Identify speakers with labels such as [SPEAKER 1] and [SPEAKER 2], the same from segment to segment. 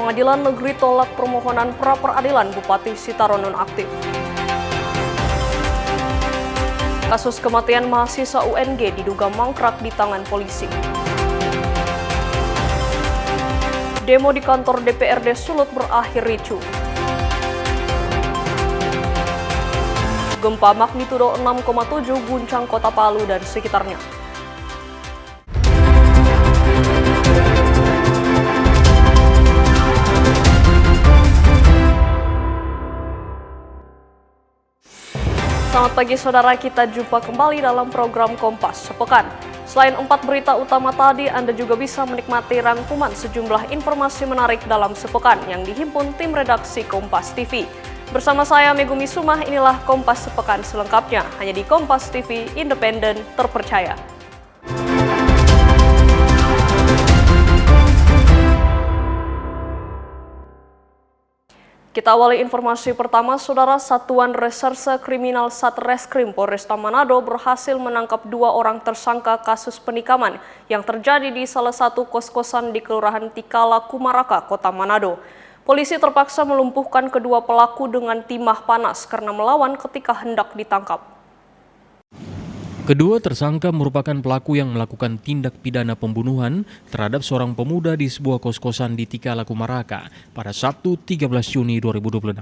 [SPEAKER 1] Pengadilan Negeri tolak permohonan pra-peradilan Bupati Sitaro nonaktif. Kasus kematian mahasiswa UNG diduga mangkrak di tangan polisi. Demo di kantor DPRD Sulut berakhir ricuh. Gempa magnitudo 6,7 guncang kota Palu dan sekitarnya. Selamat pagi saudara, kita jumpa kembali dalam program Kompas Sepekan. Selain 4 berita utama tadi, Anda juga bisa menikmati rangkuman sejumlah informasi menarik dalam sepekan yang dihimpun tim redaksi Kompas TV. Bersama saya Megumi Sumah, inilah Kompas Sepekan selengkapnya, hanya di Kompas TV, independen, terpercaya. Kita awali informasi pertama, saudara. Satuan Reserse Kriminal Satreskrim Polresta Manado berhasil menangkap 2 orang tersangka kasus penikaman yang terjadi di salah satu kos-kosan di Kelurahan Tikala, Kumaraka, Kota Manado. Polisi terpaksa melumpuhkan kedua pelaku dengan timah panas karena melawan ketika hendak ditangkap.
[SPEAKER 2] Kedua tersangka merupakan pelaku yang melakukan tindak pidana pembunuhan terhadap seorang pemuda di sebuah kos-kosan di Tikala, Kumaraka pada Sabtu 13 Juni 2026.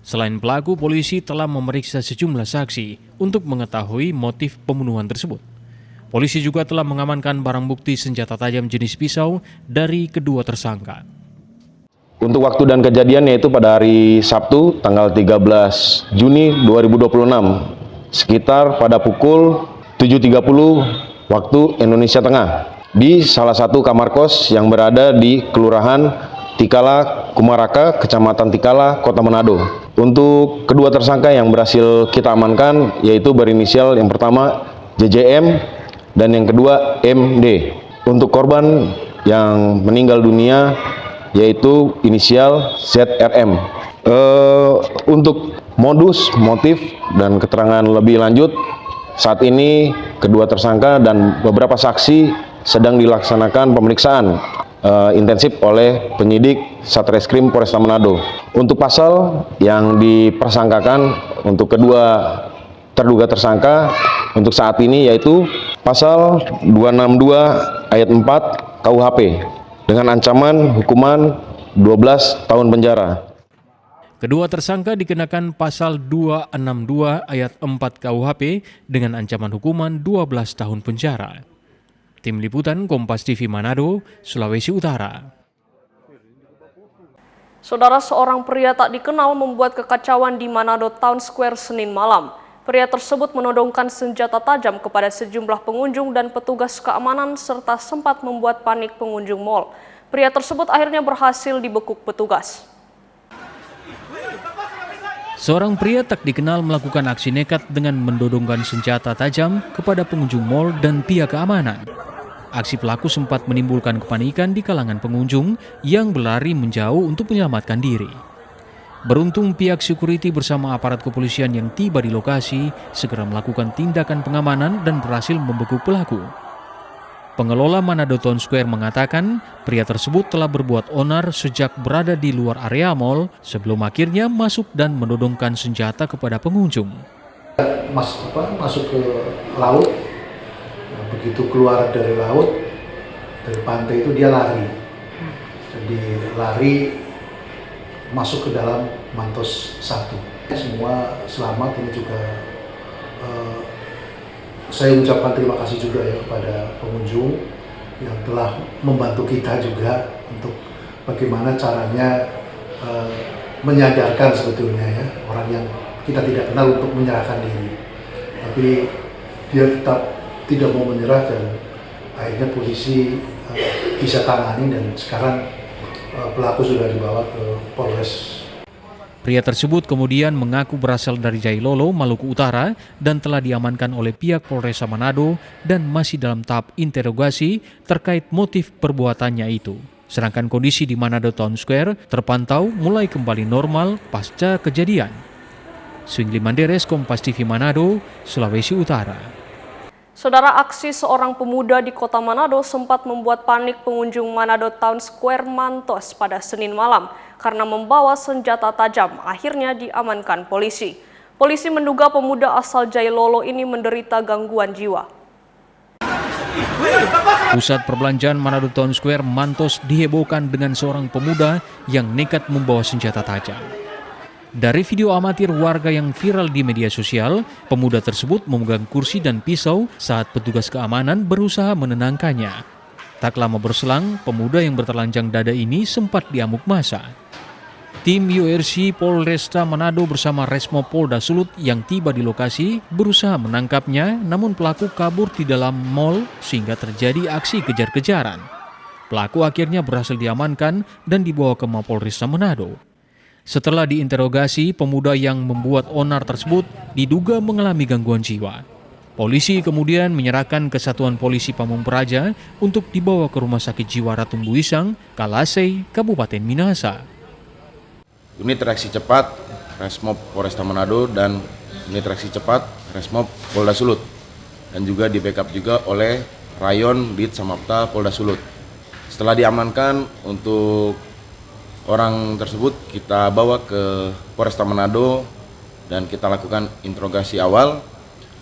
[SPEAKER 2] Selain pelaku, polisi telah memeriksa sejumlah saksi untuk mengetahui motif pembunuhan tersebut. Polisi juga telah mengamankan barang bukti senjata tajam jenis pisau dari kedua tersangka.
[SPEAKER 3] Untuk waktu dan kejadian yaitu pada hari Sabtu tanggal 13 Juni 2026 sekitar pada pukul 7.30 waktu Indonesia Tengah di salah satu kamar kos yang berada di Kelurahan Tikala, Kumaraka, Kecamatan Tikala, Kota Manado. Untuk kedua tersangka yang berhasil kita amankan yaitu berinisial yang pertama JJM dan yang kedua MD. Untuk korban yang meninggal dunia yaitu inisial ZRM. Untuk modus, motif, dan keterangan lebih lanjut, saat ini kedua tersangka dan beberapa saksi sedang dilaksanakan pemeriksaan intensif oleh penyidik Satreskrim Polresta Manado. Untuk pasal yang dipersangkakan untuk kedua terduga tersangka untuk saat ini yaitu pasal 262 ayat 4 KUHP dengan ancaman hukuman 12 tahun penjara.
[SPEAKER 2] Kedua tersangka dikenakan pasal 262 ayat 4 KUHP dengan ancaman hukuman 12 tahun penjara. Tim Liputan Kompas TV Manado, Sulawesi Utara.
[SPEAKER 1] Saudara, seorang pria tak dikenal membuat kekacauan di Manado Town Square Senin malam. Pria tersebut menodongkan senjata tajam kepada sejumlah pengunjung dan petugas keamanan serta sempat membuat panik pengunjung mal. Pria tersebut akhirnya berhasil dibekuk petugas.
[SPEAKER 2] Seorang pria tak dikenal melakukan aksi nekat dengan mendodongkan senjata tajam kepada pengunjung mal dan pihak keamanan. Aksi pelaku sempat menimbulkan kepanikan di kalangan pengunjung yang berlari menjauh untuk menyelamatkan diri. Beruntung pihak security bersama aparat kepolisian yang tiba di lokasi segera melakukan tindakan pengamanan dan berhasil membekuk pelaku. Pengelola Manado Town Square mengatakan pria tersebut telah berbuat onar sejak berada di luar area mal sebelum akhirnya masuk dan menodongkan senjata kepada pengunjung.
[SPEAKER 4] Masuk ke laut, begitu keluar dari laut, dari pantai itu dia lari. Jadi lari masuk ke dalam Mantos 1. Semua selamat, ini juga saya ucapkan terima kasih juga ya kepada pengunjung yang telah membantu kita juga untuk bagaimana caranya menyadarkan sebetulnya ya orang yang kita tidak kenal untuk menyerahkan diri. Tapi dia tetap tidak mau menyerah dan akhirnya polisi bisa tangani dan sekarang pelaku sudah dibawa ke Polres.
[SPEAKER 2] Pria tersebut kemudian mengaku berasal dari Jailolo, Maluku Utara dan telah diamankan oleh pihak Polresta Manado dan masih dalam tahap interogasi terkait motif perbuatannya itu. Sedangkan kondisi di Manado Town Square terpantau mulai kembali normal pasca kejadian. Swingli Manderes, Kompas TV Manado, Sulawesi Utara.
[SPEAKER 1] Saudara, aksi seorang pemuda di kota Manado sempat membuat panik pengunjung Manado Town Square Mantos pada Senin malam karena membawa senjata tajam. Akhirnya diamankan polisi. Polisi menduga pemuda asal Jailolo ini menderita gangguan jiwa.
[SPEAKER 2] Pusat perbelanjaan Manado Town Square Mantos dihebohkan dengan seorang pemuda yang nekat membawa senjata tajam. Dari video amatir warga yang viral di media sosial, pemuda tersebut memegang kursi dan pisau saat petugas keamanan berusaha menenangkannya. Tak lama berselang, pemuda yang bertelanjang dada ini sempat diamuk massa. Tim URC Polresta Manado bersama Resmo Polda Sulut yang tiba di lokasi berusaha menangkapnya, namun pelaku kabur di dalam mal sehingga terjadi aksi kejar-kejaran. Pelaku akhirnya berhasil diamankan dan dibawa ke Mapolresta Manado. Setelah diinterogasi, pemuda yang membuat onar tersebut diduga mengalami gangguan jiwa. Polisi kemudian menyerahkan ke Satuan Polisi Pamung Praja untuk dibawa ke Rumah Sakit Jiwa Ratu Buisang, Kalasei, Kabupaten Minahasa.
[SPEAKER 3] Unit reaksi cepat Resmob Polresta Manado dan unit reaksi cepat Resmob Polda Sulut, dan juga di backup juga oleh Rayon Dit Samapta Polda Sulut. Setelah diamankan, untuk orang tersebut kita bawa ke Polresta Manado dan kita lakukan interogasi awal.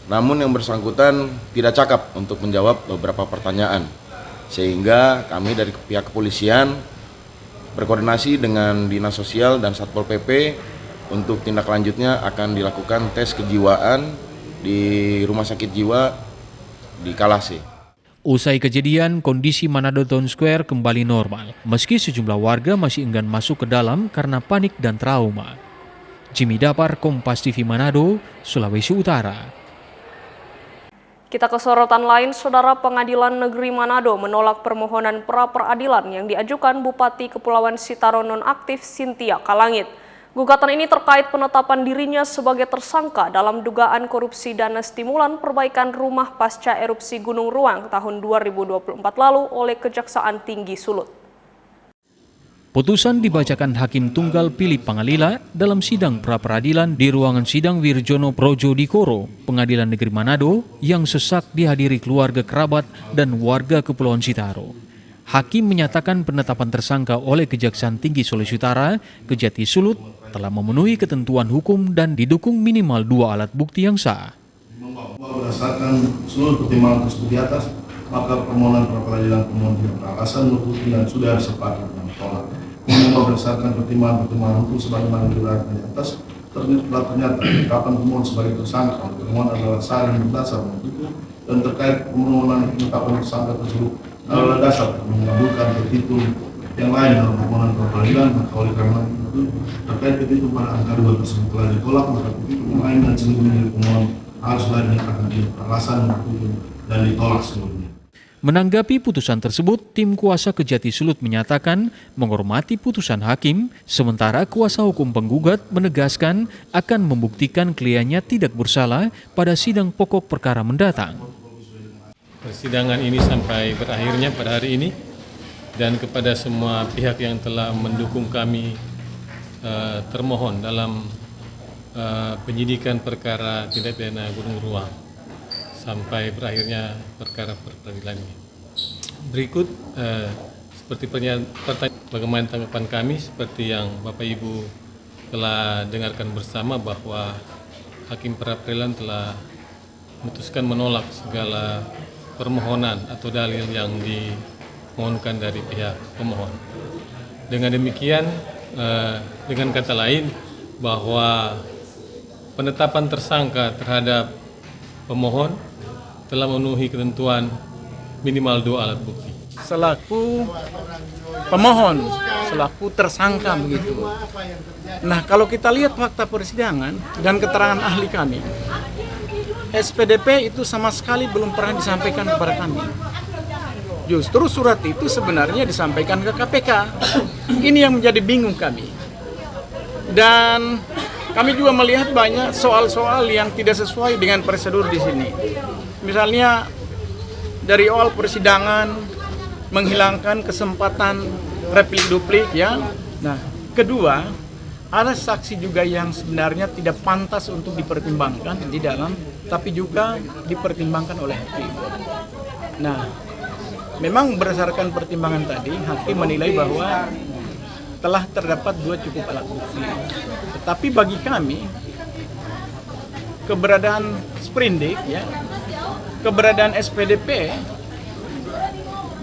[SPEAKER 3] Namun yang bersangkutan tidak cakap untuk menjawab beberapa pertanyaan, sehingga kami dari pihak kepolisian berkoordinasi dengan Dinas Sosial dan Satpol PP untuk tindak lanjutnya akan dilakukan tes kejiwaan di Rumah Sakit Jiwa di Kalasei.
[SPEAKER 2] Usai kejadian, kondisi Manado Town Square kembali normal, meski sejumlah warga masih enggan masuk ke dalam karena panik dan trauma. Jimmy Dapar, Kompas TV Manado, Sulawesi Utara.
[SPEAKER 1] Kita ke sorotan lain, Saudara. Pengadilan Negeri Manado menolak permohonan pra-peradilan yang diajukan Bupati Kepulauan Sitaro nonaktif Cynthia Kalangit. Gugatan ini terkait penetapan dirinya sebagai tersangka dalam dugaan korupsi dana stimulan perbaikan rumah pasca erupsi Gunung Ruang tahun 2024 lalu oleh Kejaksaan Tinggi Sulut.
[SPEAKER 2] Putusan dibacakan Hakim Tunggal Philip Pangalila dalam sidang pra-peradilan di ruangan sidang Wirjono Projodikoro, Pengadilan Negeri Manado, yang sesak dihadiri keluarga kerabat dan warga Kepulauan Sitaro. Hakim menyatakan penetapan tersangka oleh Kejaksaan Tinggi Sulawesi Utara, Kejati Sulut, telah memenuhi ketentuan hukum dan didukung minimal 2 alat bukti yang sah.
[SPEAKER 5] Berdasarkan seluruh pertimbangan tersebut di atas, maka permohonan pra-peradilan pemohon tidak beralasan bukti dan sudah sepakat dan tolak. Berdasarkan pertimbangan hukum sebagaimana diuraikan di atas, ternyata penetapan pemohon sebagai tersangka oleh pemohon adalah sah dan berdasar menurut dan terkait permohonan penetapan tersangka tersebut adalah dasar mengabulkan petitum yang lain dalam permohonan pra-peradilan. Maka oleh karena itu terkait petitum pada angka 2 tersebut telah ditolak, maka petitum yang lain dan seluruhnya dari pemohon haruslah dinyatakan beralasan dan ditolak seluruhnya.
[SPEAKER 2] Menanggapi putusan tersebut, tim kuasa Kejati Sulut menyatakan menghormati putusan hakim, sementara kuasa hukum penggugat menegaskan akan membuktikan kliennya tidak bersalah pada sidang pokok perkara mendatang.
[SPEAKER 6] Persidangan ini sampai berakhirnya pada hari ini, dan kepada semua pihak yang telah mendukung kami termohon dalam penyidikan perkara tindak pidana Gunung Ruang sampai berakhirnya perkara peradilan ini. Berikut seperti pertanyaan bagaimana tanggapan kami, seperti yang Bapak Ibu telah dengarkan bersama bahwa Hakim Pra-peradilan telah memutuskan menolak segala permohonan atau dalil yang dimohonkan dari pihak pemohon. Dengan demikian, dengan kata lain, bahwa penetapan tersangka terhadap pemohon telah memenuhi ketentuan minimal 2 alat bukti.
[SPEAKER 7] Selaku pemohon, selaku tersangka begitu. Nah, kalau kita lihat fakta persidangan dan keterangan ahli kami, SPDP itu sama sekali belum pernah disampaikan kepada kami. Justru surat itu sebenarnya disampaikan ke KPK. Ini yang menjadi bingung kami. Dan kami juga melihat banyak soal-soal yang tidak sesuai dengan prosedur di sini. Misalnya dari awal persidangan menghilangkan kesempatan replik duplik ya. Nah, kedua, ada saksi juga yang sebenarnya tidak pantas untuk dipertimbangkan di dalam tapi juga dipertimbangkan oleh hakim. Nah, memang berdasarkan pertimbangan tadi, hakim menilai bahwa telah terdapat 2 cukup alat bukti. Tetapi bagi kami, keberadaan sprindik, ya, keberadaan SPDP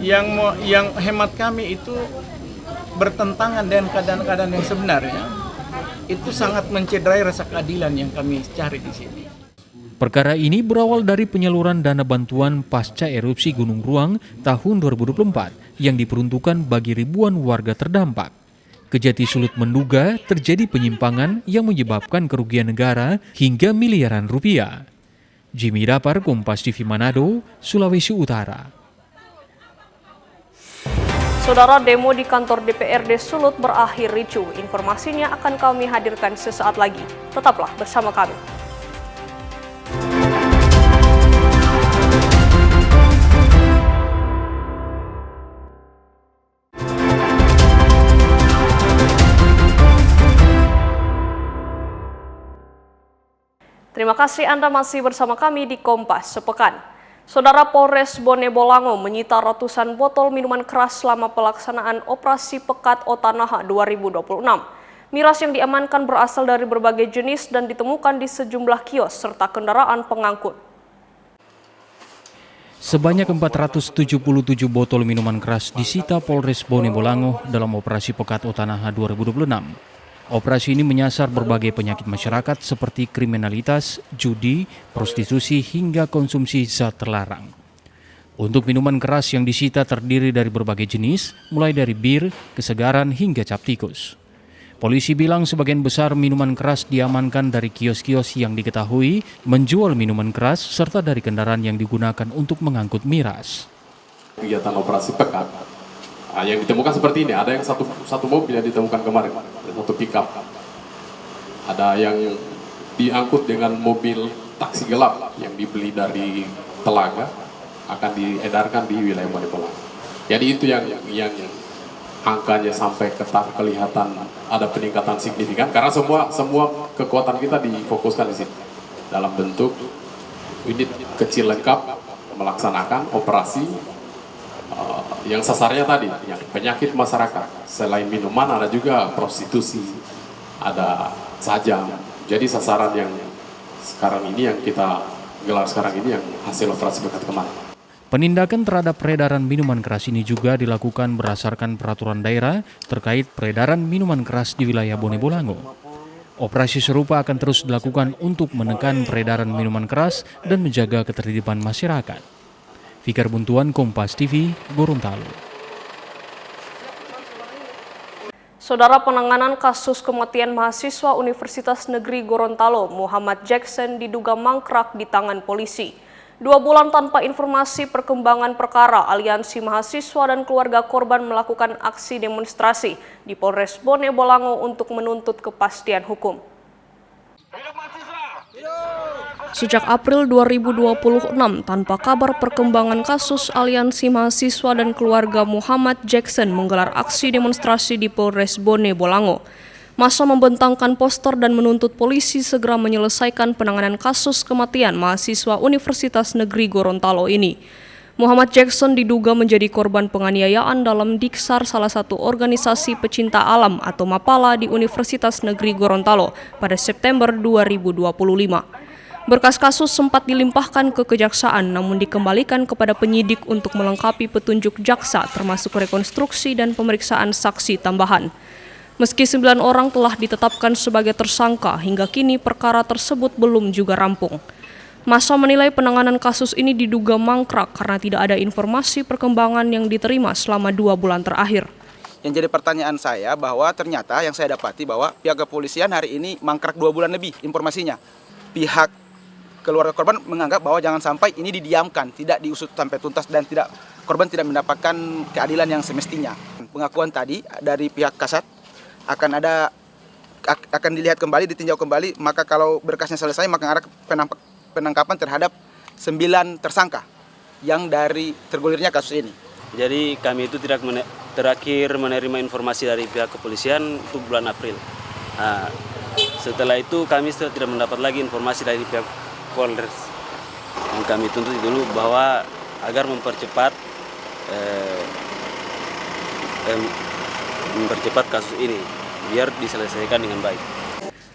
[SPEAKER 7] yang hemat kami itu bertentangan dengan keadaan-keadaan yang sebenarnya, itu sangat mencederai rasa keadilan yang kami cari di sini.
[SPEAKER 2] Perkara ini berawal dari penyaluran dana bantuan pasca erupsi Gunung Ruang tahun 2024 yang diperuntukkan bagi ribuan warga terdampak. Kejati Sulut menduga terjadi penyimpangan yang menyebabkan kerugian negara hingga miliaran rupiah. Jimmy Dapar, Kompas TV Manado, Sulawesi Utara.
[SPEAKER 1] Saudara, demo di kantor DPRD Sulut berakhir ricuh. Informasinya akan kami hadirkan sesaat lagi. Tetaplah bersama kami. Terima kasih Anda masih bersama kami di Kompas Sepekan. Saudara, Polres Bone Bolango menyita ratusan botol minuman keras selama pelaksanaan Operasi Pekat Otanaha 2026. Miras yang diamankan berasal dari berbagai jenis dan ditemukan di sejumlah kios serta kendaraan pengangkut.
[SPEAKER 2] Sebanyak 477 botol minuman keras disita Polres Bone Bolango dalam Operasi Pekat Otanaha 2026. Operasi ini menyasar berbagai penyakit masyarakat seperti kriminalitas, judi, prostitusi, hingga konsumsi zat terlarang. Untuk minuman keras yang disita terdiri dari berbagai jenis, mulai dari bir, kesegaran, hingga cap tikus. Polisi bilang sebagian besar minuman keras diamankan dari kios-kios yang diketahui menjual minuman keras serta dari kendaraan yang digunakan untuk mengangkut miras.
[SPEAKER 8] Kegiatan operasi pekat yang ditemukan seperti ini, ada yang satu mobil yang ditemukan kemarin, ada satu pickup, ada yang diangkut dengan mobil taksi gelap yang dibeli dari Telaga, akan diedarkan di wilayah Bone Bolango. Jadi itu yang angkanya sampai kelihatan ada peningkatan signifikan, karena semua kekuatan kita difokuskan di sini dalam bentuk unit kecil lengkap melaksanakan operasi yang sasarnya tadi, yang penyakit masyarakat. Selain minuman ada juga prostitusi, ada sajam. Jadi sasaran yang sekarang ini yang kita gelar sekarang ini yang hasil operasi pekat kemarin.
[SPEAKER 2] Penindakan terhadap peredaran minuman keras ini juga dilakukan berdasarkan peraturan daerah terkait peredaran minuman keras di wilayah Bone Bolango. Operasi serupa akan terus dilakukan untuk menekan peredaran minuman keras dan menjaga ketertiban masyarakat. Fikar Buntuan, Kompas TV, Gorontalo.
[SPEAKER 1] Saudara, penanganan kasus kematian mahasiswa Universitas Negeri Gorontalo, Muhammad Jackson, diduga mangkrak di tangan polisi. 2 bulan tanpa informasi perkembangan perkara, aliansi mahasiswa dan keluarga korban melakukan aksi demonstrasi di Polres Bone Bolango untuk menuntut kepastian hukum. Sejak April 2026, tanpa kabar perkembangan kasus, aliansi mahasiswa dan keluarga Muhammad Jackson menggelar aksi demonstrasi di Polres Bone Bolango. Massa membentangkan poster dan menuntut polisi segera menyelesaikan penanganan kasus kematian mahasiswa Universitas Negeri Gorontalo ini. Muhammad Jackson diduga menjadi korban penganiayaan dalam diksar salah satu organisasi pecinta alam atau Mapala di Universitas Negeri Gorontalo pada September 2025. Berkas kasus sempat dilimpahkan ke kejaksaan namun dikembalikan kepada penyidik untuk melengkapi petunjuk jaksa termasuk rekonstruksi dan pemeriksaan saksi tambahan. Meski 9 orang telah ditetapkan sebagai tersangka, hingga kini perkara tersebut belum juga rampung. Massa menilai penanganan kasus ini diduga mangkrak karena tidak ada informasi perkembangan yang diterima selama 2 bulan terakhir.
[SPEAKER 9] Yang jadi pertanyaan saya bahwa ternyata yang saya dapati bahwa pihak kepolisian hari ini mangkrak 2 bulan lebih informasinya. Pihak keluarga korban menganggap bahwa jangan sampai ini didiamkan, tidak diusut sampai tuntas dan korban tidak mendapatkan keadilan yang semestinya. Pengakuan tadi dari pihak Kasat akan dilihat kembali, ditinjau kembali, maka kalau berkasnya selesai maka ada penangkapan terhadap 9 tersangka yang dari tergulirnya kasus ini.
[SPEAKER 10] Jadi kami itu terakhir menerima informasi dari pihak kepolisian itu bulan April. Setelah itu kami tidak mendapat lagi informasi dari pihak Polres yang kami tuntut dulu bahwa agar mempercepat kasus ini biar diselesaikan dengan baik.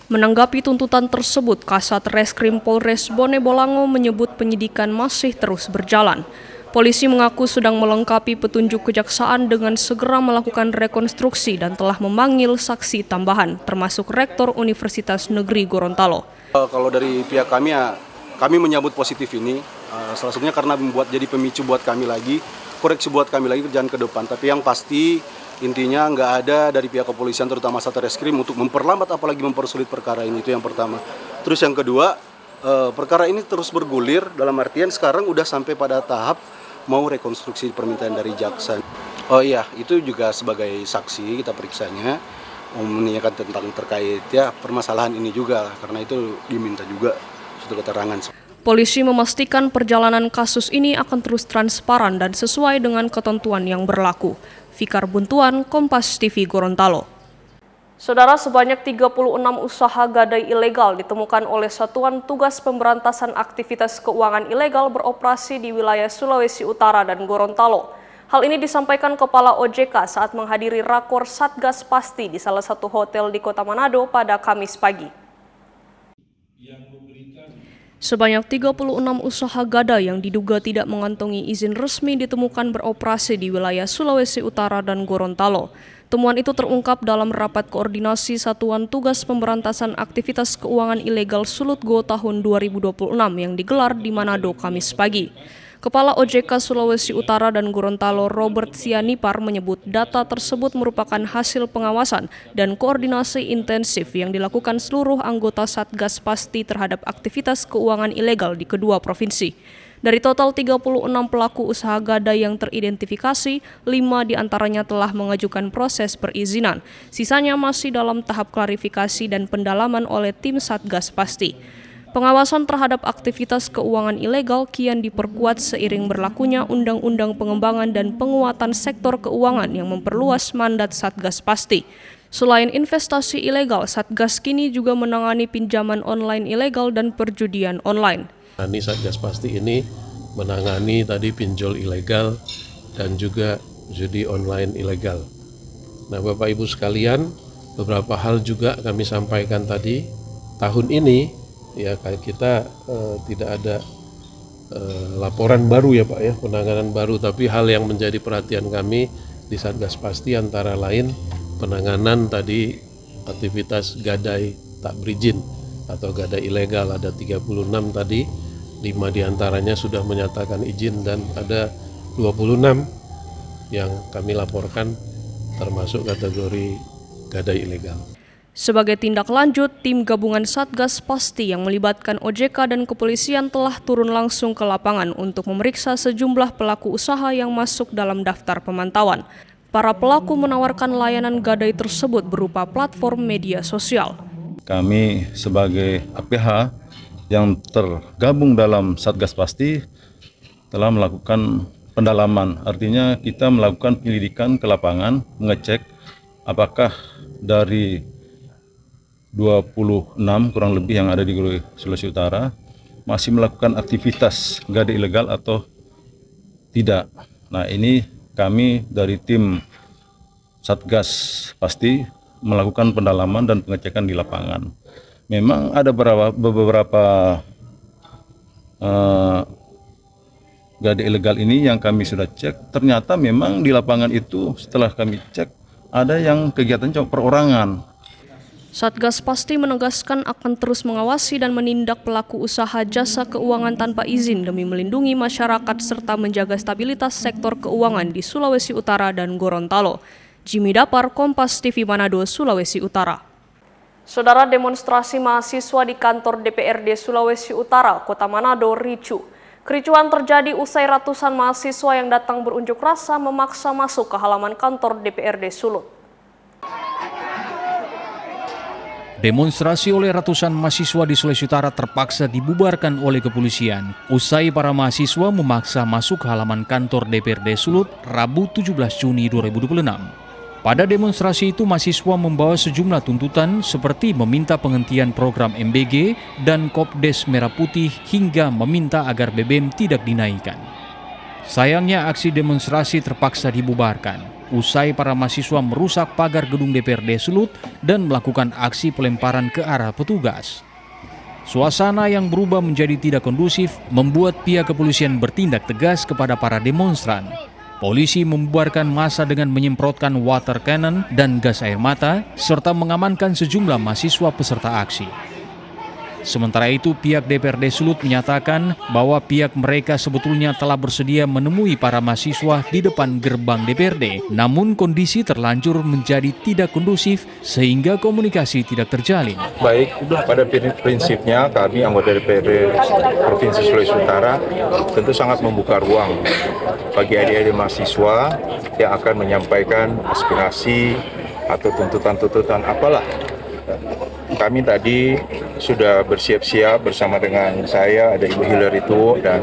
[SPEAKER 1] Menanggapi tuntutan tersebut, Kasat Reskrim Polres Bone Bolango menyebut penyidikan masih terus berjalan. Polisi mengaku sedang melengkapi petunjuk kejaksaan dengan segera melakukan rekonstruksi dan telah memanggil saksi tambahan, termasuk Rektor Universitas Negeri Gorontalo.
[SPEAKER 11] Kalau dari pihak kami ya, kami menyambut positif ini, salah satunya karena membuat jadi pemicu buat kami lagi, koreksi buat kami lagi kerjaan ke depan. Tapi yang pasti intinya nggak ada dari pihak kepolisian terutama Satreskrim untuk memperlambat apalagi mempersulit perkara ini, itu yang pertama. Terus yang kedua, perkara ini terus bergulir dalam artian sekarang udah sampai pada tahap mau rekonstruksi permintaan dari jaksa. Oh iya, itu juga sebagai saksi kita periksanya, menanyakan tentang terkait ya permasalahan ini juga, karena itu diminta juga suatu keterangan.
[SPEAKER 1] Polisi memastikan perjalanan kasus ini akan terus transparan dan sesuai dengan ketentuan yang berlaku. Fikar Buntuan, Kompas TV Gorontalo. Saudara, sebanyak 36 usaha gadai ilegal ditemukan oleh Satuan Tugas Pemberantasan Aktivitas Keuangan Ilegal beroperasi di wilayah Sulawesi Utara dan Gorontalo. Hal ini disampaikan Kepala OJK saat menghadiri rakor Satgas Pasti di salah satu hotel di Kota Manado pada Kamis pagi. Sebanyak 36 usaha gadai yang diduga tidak mengantongi izin resmi ditemukan beroperasi di wilayah Sulawesi Utara dan Gorontalo. Temuan itu terungkap dalam rapat koordinasi Satuan Tugas Pemberantasan Aktivitas Keuangan Ilegal Sulutgo tahun 2026 yang digelar di Manado Kamis pagi. Kepala OJK Sulawesi Utara dan Gorontalo Robert Sianipar menyebut data tersebut merupakan hasil pengawasan dan koordinasi intensif yang dilakukan seluruh anggota Satgas Pasti terhadap aktivitas keuangan ilegal di kedua provinsi. Dari total 36 pelaku usaha gadai yang teridentifikasi, 5 diantaranya telah mengajukan proses perizinan. Sisanya masih dalam tahap klarifikasi dan pendalaman oleh tim Satgas Pasti. Pengawasan terhadap aktivitas keuangan ilegal kian diperkuat seiring berlakunya Undang-Undang Pengembangan dan Penguatan Sektor Keuangan yang memperluas mandat Satgas Pasti. Selain investasi ilegal, Satgas kini juga menangani pinjaman online ilegal dan perjudian online.
[SPEAKER 12] Satgas Pasti ini menangani tadi pinjol ilegal dan juga judi online ilegal. Nah, Bapak Ibu sekalian, beberapa hal juga kami sampaikan tadi. Tahun ini ya kita tidak ada laporan baru ya Pak ya, penanganan baru, tapi hal yang menjadi perhatian kami di Satgas Pasti antara lain penanganan tadi aktivitas gadai tak berizin atau gadai ilegal ada 36 tadi, 5 diantaranya sudah menyatakan izin dan ada 26 yang kami laporkan termasuk kategori gadai ilegal.
[SPEAKER 1] Sebagai tindak lanjut, tim gabungan Satgas Pasti yang melibatkan OJK dan kepolisian telah turun langsung ke lapangan untuk memeriksa sejumlah pelaku usaha yang masuk dalam daftar pemantauan. Para pelaku menawarkan layanan gadai tersebut berupa platform media sosial.
[SPEAKER 13] Kami sebagai APH yang tergabung dalam Satgas Pasti telah melakukan pendalaman. Artinya kita melakukan penyelidikan ke lapangan, mengecek apakah dari 26 kurang lebih yang ada di Sulawesi Utara masih melakukan aktivitas gadai ilegal atau tidak. Nah, ini kami dari tim Satgas Pasti melakukan pendalaman dan pengecekan di lapangan. Memang ada beberapa gadai ilegal ini yang kami sudah cek. Ternyata memang di lapangan itu setelah kami cek ada yang kegiatan cuma perorangan.
[SPEAKER 1] Satgas Pasti menegaskan akan terus mengawasi dan menindak pelaku usaha jasa keuangan tanpa izin demi melindungi masyarakat serta menjaga stabilitas sektor keuangan di Sulawesi Utara dan Gorontalo. Jimmy Dapar, Kompas TV Manado, Sulawesi Utara. Saudara, demonstrasi mahasiswa di kantor DPRD Sulawesi Utara, Kota Manado, ricuh. Kericuhan terjadi usai ratusan mahasiswa yang datang berunjuk rasa memaksa masuk ke halaman kantor DPRD Sulut.
[SPEAKER 2] Demonstrasi oleh ratusan mahasiswa di Sulawesi Utara terpaksa dibubarkan oleh kepolisian usai para mahasiswa memaksa masuk ke halaman kantor DPRD Sulut Rabu 17 Juni 2026. Pada demonstrasi itu, mahasiswa membawa sejumlah tuntutan seperti meminta penghentian program MBG dan Kopdes Merah Putih hingga meminta agar BBM tidak dinaikkan. Sayangnya aksi demonstrasi terpaksa dibubarkan usai para mahasiswa merusak pagar gedung DPRD Sulut dan melakukan aksi pelemparan ke arah petugas. Suasana yang berubah menjadi tidak kondusif membuat pihak kepolisian bertindak tegas kepada para demonstran. Polisi membubarkan massa dengan menyemprotkan water cannon dan gas air mata serta mengamankan sejumlah mahasiswa peserta aksi. Sementara itu, pihak DPRD Sulut menyatakan bahwa pihak mereka sebetulnya telah bersedia menemui para mahasiswa di depan gerbang DPRD. Namun kondisi terlanjur menjadi tidak kondusif sehingga komunikasi tidak terjalin.
[SPEAKER 14] Baik, pada prinsipnya kami anggota DPRD Provinsi Sulawesi Utara tentu sangat membuka ruang bagi adik-adik mahasiswa yang akan menyampaikan aspirasi atau tuntutan-tuntutan apalah. Kami tadi sudah bersiap-siap bersama dengan saya, ada Ibu Hillary itu dan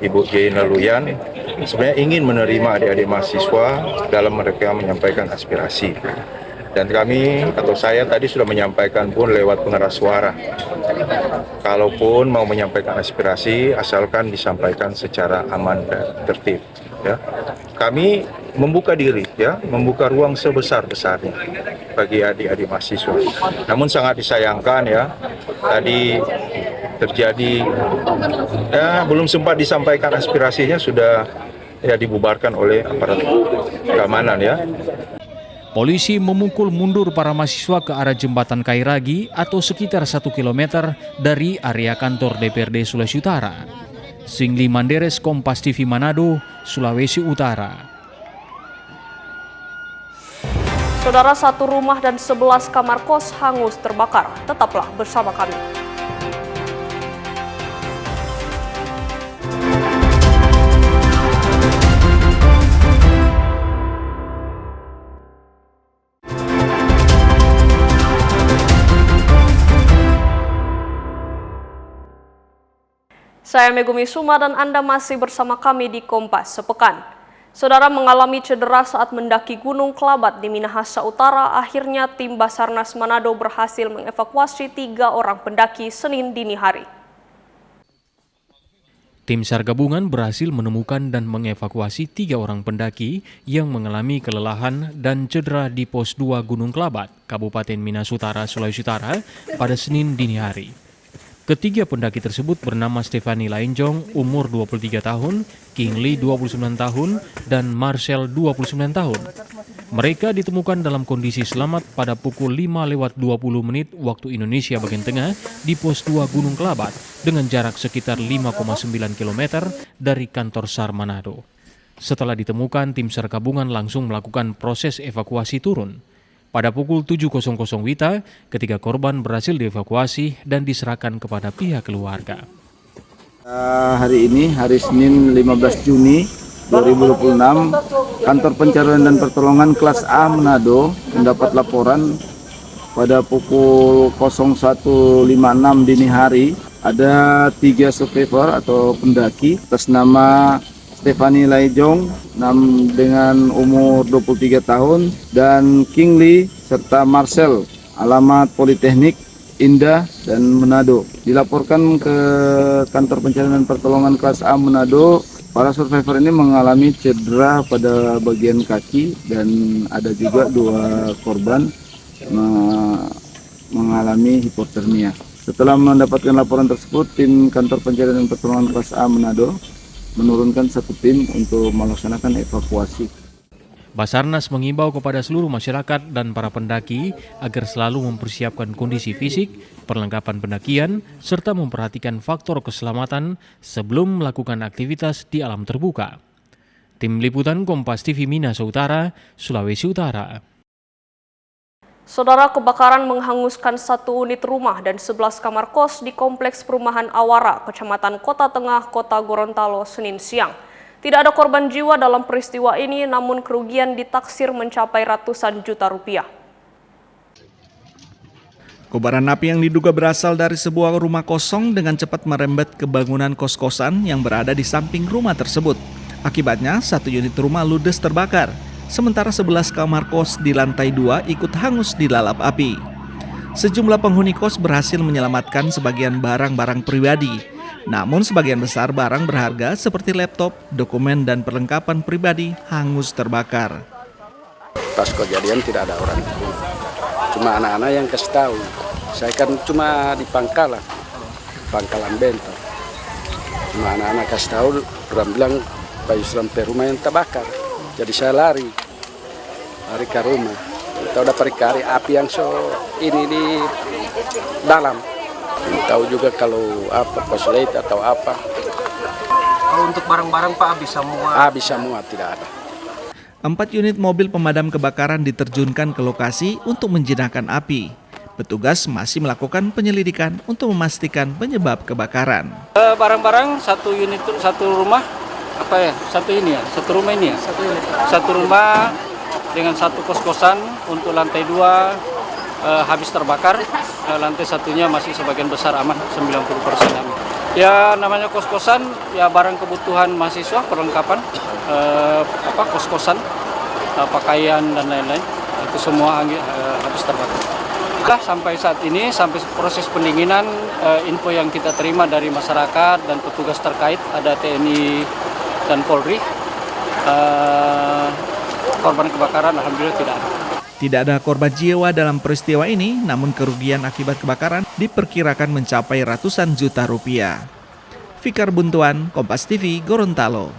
[SPEAKER 14] Ibu Jaina Luyan. Sebenarnya ingin menerima adik-adik mahasiswa dalam mereka menyampaikan aspirasi. Dan kami atau saya tadi sudah menyampaikan pun lewat pengeras suara. Kalaupun mau menyampaikan aspirasi, asalkan disampaikan secara aman dan tertib. Ya. Kami membuka diri, ya, membuka ruang sebesar-besarnya bagi adik-adik mahasiswa. Namun sangat disayangkan ya, tadi terjadi ya belum sempat disampaikan aspirasinya sudah ya dibubarkan oleh aparat keamanan ya.
[SPEAKER 2] Polisi memukul mundur para mahasiswa ke arah jembatan Kairagi atau sekitar 1 km dari area kantor DPRD Sulawesi Utara. Singli Manderes, Kompas TV Manado, Sulawesi Utara.
[SPEAKER 1] Saudara, 1 rumah dan 11 kamar kos hangus terbakar. Tetaplah bersama kami. Saya Megumi Suma dan Anda masih bersama kami di Kompas Sepekan. Saudara, mengalami cedera saat mendaki Gunung Kelabat di Minahasa Utara, akhirnya tim Basarnas Manado berhasil mengevakuasi 3 orang pendaki Senin dini hari.
[SPEAKER 2] Tim SAR gabungan berhasil menemukan dan mengevakuasi 3 orang pendaki yang mengalami kelelahan dan cedera di Pos 2 Gunung Kelabat, Kabupaten Minahasa Utara, Sulawesi Utara pada Senin dini hari. Ketiga pendaki tersebut bernama Stefani Lainjong, umur 23 tahun, Kingli 29 tahun, dan Marcel 29 tahun. Mereka ditemukan dalam kondisi selamat pada pukul 5:20 waktu Indonesia bagian tengah di Pos 2 Gunung Kelabat dengan jarak sekitar 5,9 km dari kantor SAR Manado. Setelah ditemukan, tim SAR gabungan langsung melakukan proses evakuasi turun. Pada pukul 7.00 WITA, ketiga korban berhasil dievakuasi dan diserahkan kepada pihak keluarga.
[SPEAKER 15] Hari ini, hari Senin 15 Juni 2026, Kantor Pencarian dan Pertolongan Kelas A Manado mendapat laporan pada pukul 01.56 dini hari. Ada 3 survivor atau pendaki atas nama Stefani Lainjong dengan umur 23 tahun dan Kingli serta Marcel, alamat Politeknik Indah dan Manado. Dilaporkan ke Kantor Pencarian dan Pertolongan Kelas A Manado, para survivor ini mengalami cedera pada bagian kaki dan ada juga 2 korban mengalami hipotermia. Setelah mendapatkan laporan tersebut, tim Kantor Pencarian dan Pertolongan Kelas A Manado menurunkan 1 tim untuk melaksanakan evakuasi.
[SPEAKER 2] Basarnas mengimbau kepada seluruh masyarakat dan para pendaki agar selalu mempersiapkan kondisi fisik, perlengkapan pendakian, serta memperhatikan faktor keselamatan sebelum melakukan aktivitas di alam terbuka. Tim Liputan Kompas TV Minahasa Utara, Sulawesi Utara.
[SPEAKER 1] Saudara, kebakaran menghanguskan 1 unit rumah dan 11 kamar kos di Kompleks Perumahan Awara, Kecamatan Kota Tengah, Kota Gorontalo, Senin siang. Tidak ada korban jiwa dalam peristiwa ini, namun kerugian ditaksir mencapai ratusan juta rupiah.
[SPEAKER 16] Kobaran api yang diduga berasal dari sebuah rumah kosong dengan cepat merembet ke bangunan kos-kosan yang berada di samping rumah tersebut. Akibatnya, 1 unit rumah ludes terbakar. sementara 11 kamar kos di lantai 2 ikut hangus dilalap api. Sejumlah penghuni kos berhasil menyelamatkan sebagian barang-barang pribadi, namun sebagian besar barang berharga seperti laptop, dokumen, dan perlengkapan pribadi hangus terbakar.
[SPEAKER 17] Pas kejadian tidak ada orang, cuma anak-anak yang kasih tahu. Saya kan cuma di pangkalan bentor. Cuma anak-anak kasih tahu, orang bilang Pak Yusram pe rumah yang terbakar. Jadi saya lari ke rumah. Kita udah perikari api yang ini di dalam. Tahu juga kalau apa koslet atau apa.
[SPEAKER 18] Kalau untuk barang-barang Pak habis semua?
[SPEAKER 17] Habis semua, tidak ada.
[SPEAKER 16] 4 unit mobil pemadam kebakaran diterjunkan ke lokasi untuk menjinakkan api. Petugas masih melakukan penyelidikan untuk memastikan penyebab kebakaran.
[SPEAKER 18] Barang-barang satu rumah satu rumah ini ya. Satu rumah dengan satu kos-kosan untuk lantai 2 habis terbakar, lantai satunya masih sebagian besar aman, 90% aman. Ya namanya kos-kosan, ya barang kebutuhan mahasiswa, perlengkapan, kos-kosan, pakaian dan lain-lain, itu semua habis terbakar. Sampai saat ini, sampai proses pendinginan, info yang kita terima dari masyarakat dan petugas terkait, ada TNI dan Polri, korban kebakaran alhamdulillah tidak ada.
[SPEAKER 16] Tidak ada korban jiwa dalam peristiwa ini, namun kerugian akibat kebakaran diperkirakan mencapai ratusan juta rupiah. Fikar Buntuan, Kompas TV, Gorontalo.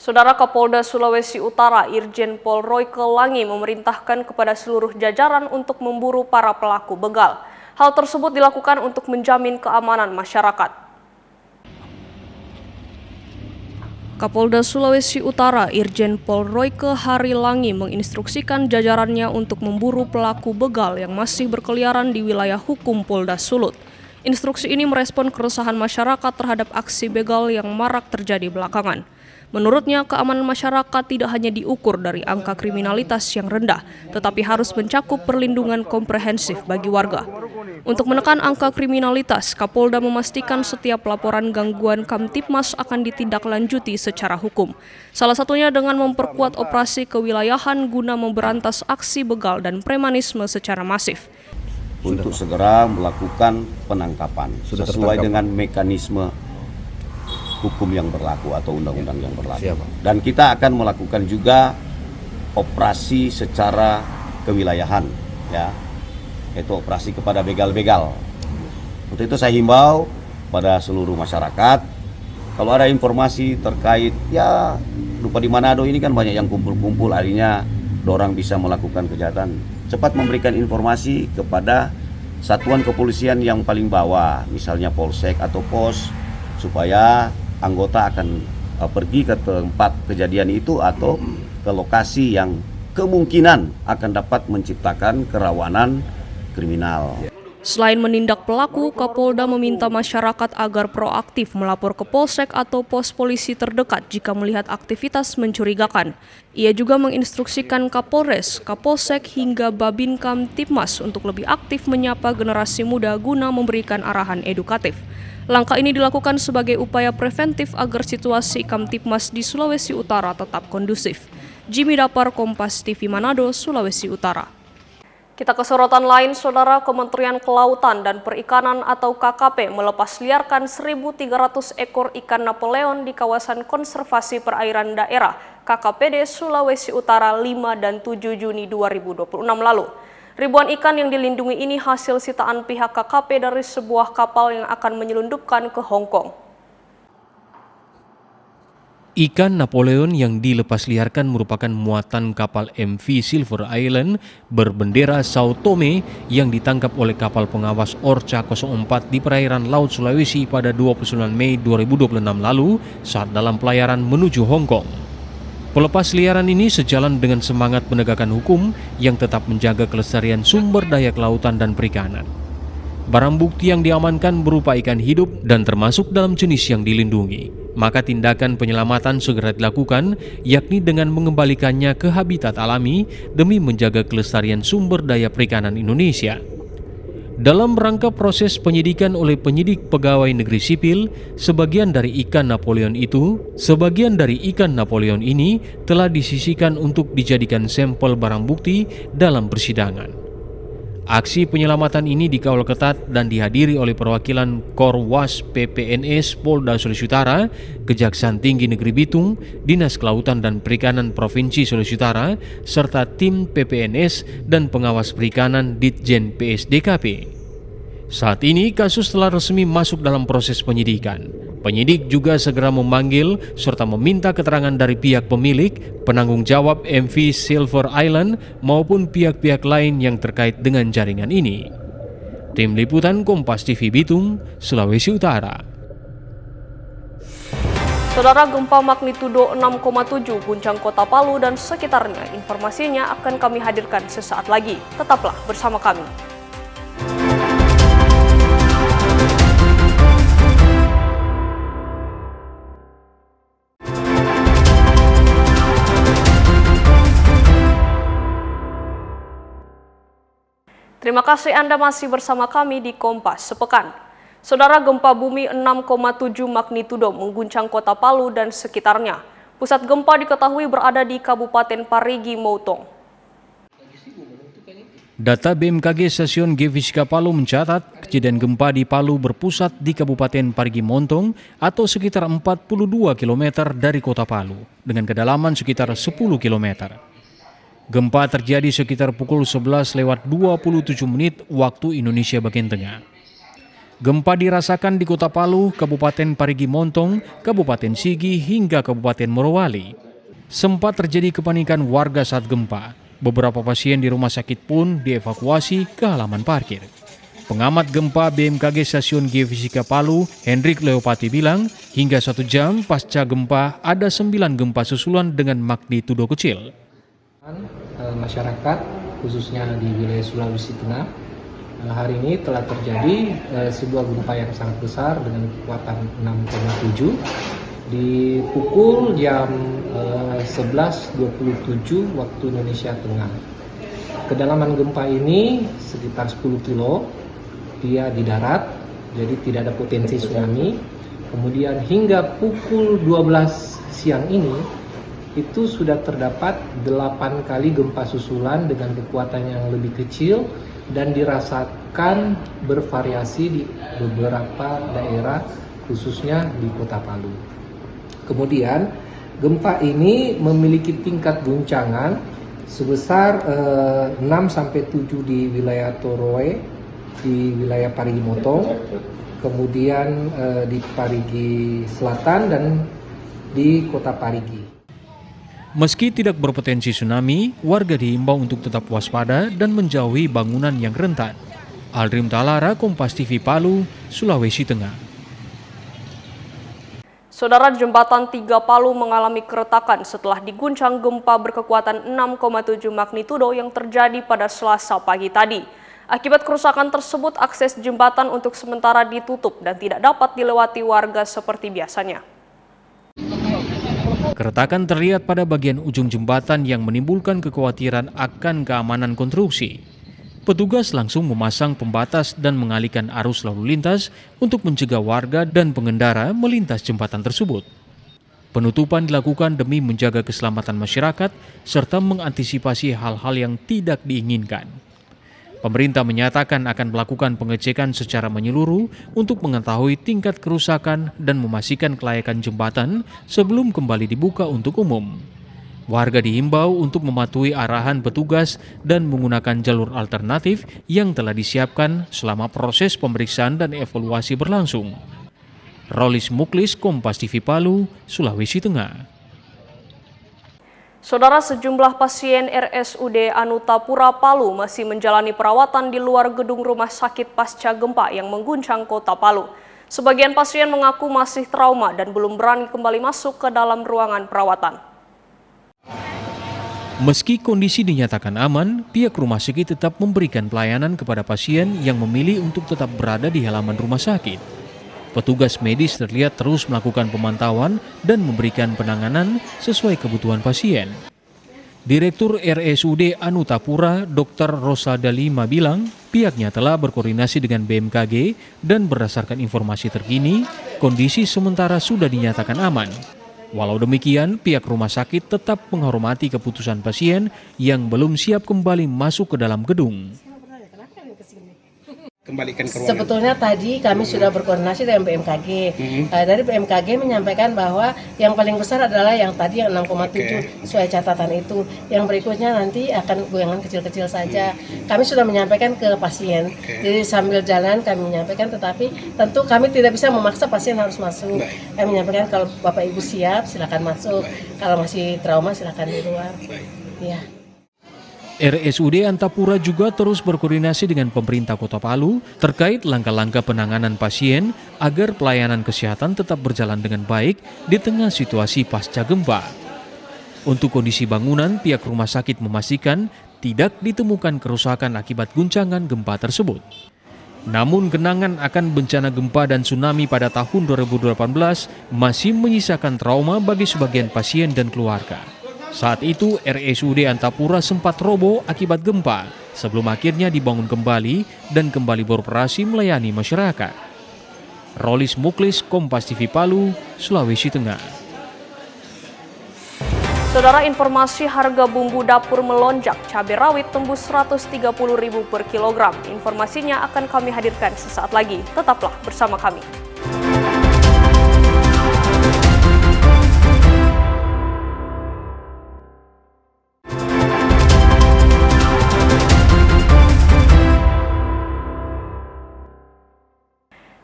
[SPEAKER 1] Saudara Kapolda Sulawesi Utara Irjen Pol Royke Langi memerintahkan kepada seluruh jajaran untuk memburu para pelaku begal. Hal tersebut dilakukan untuk menjamin keamanan masyarakat. Kapolda Sulawesi Utara Irjen Pol Royke Langi menginstruksikan jajarannya untuk memburu pelaku begal yang masih berkeliaran di wilayah hukum Polda Sulut. Instruksi ini merespon keresahan masyarakat terhadap aksi begal yang marak terjadi belakangan. Menurutnya, keamanan masyarakat tidak hanya diukur dari angka kriminalitas yang rendah, tetapi harus mencakup perlindungan komprehensif bagi warga. Untuk menekan angka kriminalitas, Kapolda memastikan setiap laporan gangguan Kamtipmas akan ditindaklanjuti secara hukum. Salah satunya dengan memperkuat operasi kewilayahan guna memberantas aksi begal dan premanisme secara masif.
[SPEAKER 19] Untuk segera melakukan penangkapan sesuai dengan mekanisme hukum yang berlaku atau undang-undang yang berlaku. Dan kita akan melakukan juga operasi secara kewilayahan, ya, yaitu operasi kepada begal-begal. Untuk itu saya himbau pada seluruh masyarakat, kalau ada informasi terkait, ya lupa di Manado ini kan banyak yang kumpul-kumpul, akhirnya orang bisa melakukan kejahatan. Cepat memberikan informasi kepada satuan kepolisian yang paling bawah, misalnya Polsek atau Pos, supaya anggota akan pergi ke tempat kejadian itu atau ke lokasi yang kemungkinan akan dapat menciptakan kerawanan kriminal.
[SPEAKER 1] Selain menindak pelaku, Kapolda meminta masyarakat agar proaktif melapor ke Polsek atau pos polisi terdekat jika melihat aktivitas mencurigakan. Ia juga menginstruksikan Kapolres, Kapolsek hingga Babin Kamtipmas untuk lebih aktif menyapa generasi muda guna memberikan arahan edukatif. Langkah ini dilakukan sebagai upaya preventif agar situasi Kamtipmas di Sulawesi Utara tetap kondusif. Jimmy Dapar, Kompas TV Manado, Sulawesi Utara. Kita ke sorotan lain, Saudara. Kementerian Kelautan dan Perikanan atau KKP melepas liarkan 1.300 ekor ikan Napoleon di kawasan konservasi perairan daerah KKPD Sulawesi Utara 5 dan 7 Juni 2026 lalu. Ribuan ikan yang dilindungi ini hasil sitaan pihak KKP dari sebuah kapal yang akan menyelundupkan ke Hong Kong.
[SPEAKER 2] Ikan Napoleon yang dilepas liarkan merupakan muatan kapal MV Silver Island berbendera Sao Tome yang ditangkap oleh kapal pengawas Orca 04 di perairan Laut Sulawesi pada 29 Mei 2026 lalu saat dalam pelayaran menuju Hong Kong. Pelepas liaran ini sejalan dengan semangat penegakan hukum yang tetap menjaga kelestarian sumber daya kelautan dan perikanan. Barang bukti yang diamankan berupa ikan hidup dan termasuk dalam jenis yang dilindungi. Maka tindakan penyelamatan segera dilakukan, yakni dengan mengembalikannya ke habitat alami demi menjaga kelestarian sumber daya perikanan Indonesia. Dalam rangka proses penyidikan oleh penyidik pegawai negeri sipil, sebagian dari ikan Napoleon ini telah disisihkan untuk dijadikan sampel barang bukti dalam persidangan. Aksi penyelamatan ini dikawal ketat dan dihadiri oleh perwakilan Korwas PPNS Polda Sulawesi Utara, Kejaksaan Tinggi Negeri Bitung, Dinas Kelautan dan Perikanan Provinsi Sulawesi Utara, serta tim PPNS dan pengawas perikanan Ditjen PSDKP. Saat ini kasus telah resmi masuk dalam proses penyidikan. Penyidik juga segera memanggil serta meminta keterangan dari pihak pemilik, penanggung jawab MV Silver Island maupun pihak-pihak lain yang terkait dengan jaringan ini. Tim Liputan Kompas TV Bitung, Sulawesi Utara.
[SPEAKER 1] Saudara, gempa magnitudo 6,7 guncang kota Palu dan sekitarnya. Informasinya akan kami hadirkan sesaat lagi. Tetaplah bersama kami. Terima kasih Anda masih bersama kami di Kompas Sepekan. Saudara, gempa bumi 6,7 magnitudo mengguncang kota Palu dan sekitarnya. Pusat gempa diketahui berada di Kabupaten Parigi Motong.
[SPEAKER 2] Data BMKG Stasiun Geofisika Palu mencatat kejadian gempa di Palu berpusat di Kabupaten Parigi Motong atau sekitar 42 km dari kota Palu dengan kedalaman sekitar 10 km. Gempa terjadi sekitar pukul 11:27 waktu Indonesia bagian tengah. Gempa dirasakan di Kota Palu, Kabupaten Parigi Motong, Kabupaten Sigi hingga Kabupaten Morowali. Sempat terjadi kepanikan warga saat gempa. Beberapa pasien di rumah sakit pun dievakuasi ke halaman parkir. Pengamat gempa BMKG Stasiun Geofisika Palu, Hendrik Leopati bilang, hingga 1 jam pasca gempa ada 9 gempa susulan dengan magnitudo kecil.
[SPEAKER 20] Masyarakat khususnya di wilayah Sulawesi Tengah hari ini telah terjadi sebuah gempa yang sangat besar dengan kekuatan 6,7 di pukul jam 11.27 waktu Indonesia Tengah. Kedalaman gempa ini sekitar 10 kilo, dia di darat, jadi tidak ada potensi tsunami. Kemudian hingga pukul 12 siang ini itu sudah terdapat 8 kali gempa susulan dengan kekuatan yang lebih kecil dan dirasakan bervariasi di beberapa daerah khususnya di Kota Palu. Kemudian gempa ini memiliki tingkat guncangan sebesar 6-7 di wilayah Toroe, di wilayah Parigi Motong, kemudian di Parigi Selatan dan di Kota Parigi.
[SPEAKER 2] Meski tidak berpotensi tsunami, warga diimbau untuk tetap waspada dan menjauhi bangunan yang rentan. Aldrim Talara, Kompas TV Palu, Sulawesi Tengah.
[SPEAKER 1] Saudara, jembatan 3 Palu mengalami keretakan setelah diguncang gempa berkekuatan 6,7 magnitudo yang terjadi pada Selasa pagi tadi. Akibat kerusakan tersebut, akses jembatan untuk sementara ditutup dan tidak dapat dilewati warga seperti biasanya.
[SPEAKER 2] Keretakan terlihat pada bagian ujung jembatan yang menimbulkan kekhawatiran akan keamanan konstruksi. Petugas langsung memasang pembatas dan mengalihkan arus lalu lintas untuk mencegah warga dan pengendara melintas jembatan tersebut. Penutupan dilakukan demi menjaga keselamatan masyarakat serta mengantisipasi hal-hal yang tidak diinginkan. Pemerintah menyatakan akan melakukan pengecekan secara menyeluruh untuk mengetahui tingkat kerusakan dan memastikan kelayakan jembatan sebelum kembali dibuka untuk umum. Warga dihimbau untuk mematuhi arahan petugas dan menggunakan jalur alternatif yang telah disiapkan selama proses pemeriksaan dan evaluasi berlangsung. Rolis Muklis, Kompas TV Palu, Sulawesi Tengah.
[SPEAKER 1] Saudara, sejumlah pasien RSUD Anutapura Palu masih menjalani perawatan di luar gedung rumah sakit pasca gempa yang mengguncang kota Palu. Sebagian pasien mengaku masih trauma dan belum berani kembali masuk ke dalam ruangan perawatan.
[SPEAKER 2] Meski kondisi dinyatakan aman, pihak rumah sakit tetap memberikan pelayanan kepada pasien yang memilih untuk tetap berada di halaman rumah sakit. Petugas medis terlihat terus melakukan pemantauan dan memberikan penanganan sesuai kebutuhan pasien. Direktur RSUD Anutapura, Dr. Rosalda Lima bilang, pihaknya telah berkoordinasi dengan BMKG dan berdasarkan informasi terkini, kondisi sementara sudah dinyatakan aman. Walau demikian, pihak rumah sakit tetap menghormati keputusan pasien yang belum siap kembali masuk ke dalam gedung.
[SPEAKER 21] Kembalikan ke ruangan.
[SPEAKER 22] Sebetulnya tadi kami sudah berkoordinasi dengan BMKG. Dari BMKG menyampaikan bahwa yang paling besar adalah yang tadi yang 6,7 sesuai catatan itu. Yang berikutnya nanti akan goyangan kecil-kecil saja. Kami sudah menyampaikan ke pasien. Jadi sambil jalan kami menyampaikan, tetapi tentu kami tidak bisa memaksa pasien harus masuk. Kami menyampaikan kalau Bapak Ibu siap silakan masuk. Kalau masih trauma silakan di luar. Ya.
[SPEAKER 2] RSUD Antapura juga terus berkoordinasi dengan pemerintah Kota Palu terkait langkah-langkah penanganan pasien agar pelayanan kesehatan tetap berjalan dengan baik di tengah situasi pasca gempa. Untuk kondisi bangunan, pihak rumah sakit memastikan tidak ditemukan kerusakan akibat guncangan gempa tersebut. Namun kenangan akan bencana gempa dan tsunami pada tahun 2018 masih menyisakan trauma bagi sebagian pasien dan keluarga. Saat itu, RSUD Antapura sempat roboh akibat gempa sebelum akhirnya dibangun kembali dan kembali beroperasi melayani masyarakat. Rolis Muklis, Kompas TV Palu, Sulawesi Tengah.
[SPEAKER 1] Saudara, informasi harga bumbu dapur melonjak, cabai rawit tembus Rp130.000 per kilogram. Informasinya akan kami hadirkan sesaat lagi. Tetaplah bersama kami.